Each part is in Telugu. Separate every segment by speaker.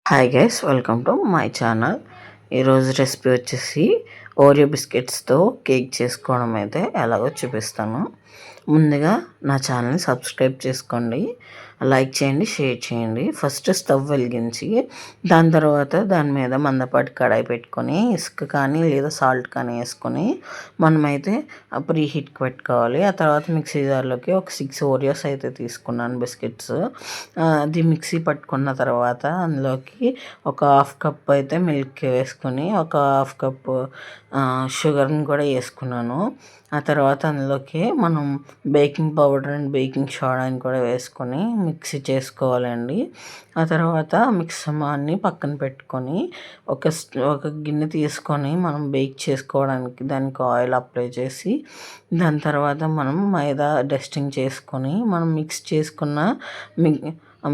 Speaker 1: Hi guys, welcome to my channel. ఈరోజు రెసిపీ వచ్చేసి ఓరియో బిస్కెట్స్తో కేక్ చేసుకోవడం అయితే ఎలాగో చూపిస్తాను. ముందుగా నా ఛానల్ని సబ్స్క్రైబ్ చేసుకోండి, లైక్ చేయండి, షేర్ చేయండి. ఫస్ట్ స్టవ్ వెలిగించి దాని తర్వాత దాని మీద మందపాటి కడాయి పెట్టుకొని ఇసుక కానీ లేదా సాల్ట్ కానీ వేసుకొని మనమైతే ప్రీ హీట్కి పెట్టుకోవాలి. ఆ తర్వాత మిక్సీ జార్లోకి ఒక 6 ఓరియోస్ అయితే తీసుకున్నాను బిస్కెట్స్. అది మిక్సీ పట్టుకున్న తర్వాత అందులోకి ఒక హాఫ్ కప్ అయితే మిల్క్ వేసుకొని ఒక హాఫ్ కప్ షుగర్ని కూడా వేసుకున్నాను. ఆ తర్వాత అందులోకి మనం బేకింగ్ పౌడర్ అండ్ బేకింగ్ సోడాని కూడా వేసుకొని మిక్సీ చేసుకోవాలండి. ఆ తర్వాత మిక్స్ అన్ని పక్కన పెట్టుకొని ఒక గిన్నె తీసుకొని మనం బేక్ చేసుకోవడానికి దానికి ఆయిల్ అప్లై చేసి దాని తర్వాత మనం మైదా డస్టింగ్ చేసుకొని మనం మిక్స్ చేసుకున్న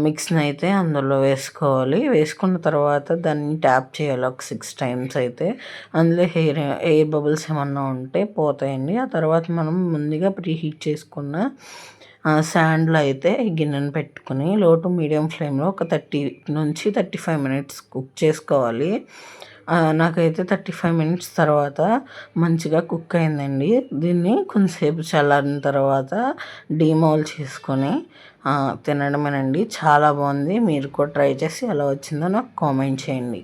Speaker 1: మిక్స్ని అయితే అందులో వేసుకోవాలి. వేసుకున్న తర్వాత దాన్ని ట్యాప్ చేయాలి ఒక 6 టైమ్స్ అయితే. అందులో ఎయిర్ బబుల్స్ ఏమన్నా ఉంటే పోతాయండి. ఆ తర్వాత మనం ముందుగా ప్రీ హీట్ చేసుకున్న శాండ్లో అయితే గిన్నెను పెట్టుకుని లో టు మీడియం ఫ్లేమ్లో ఒక 30 నుంచి 35 మినిట్స్ కుక్ చేసుకోవాలి. నాకైతే 35 మినిట్స్ తర్వాత మంచిగా కుక్ అయిందండి. దీన్ని కొంతసేపు చల్లారిన తర్వాత డీమౌల్ చేసుకొని తినడమేనండి. చాలా బాగుంది. మీరు కూడా ట్రై చేసి ఎలా వచ్చిందో నాకు కామెంట్ చేయండి.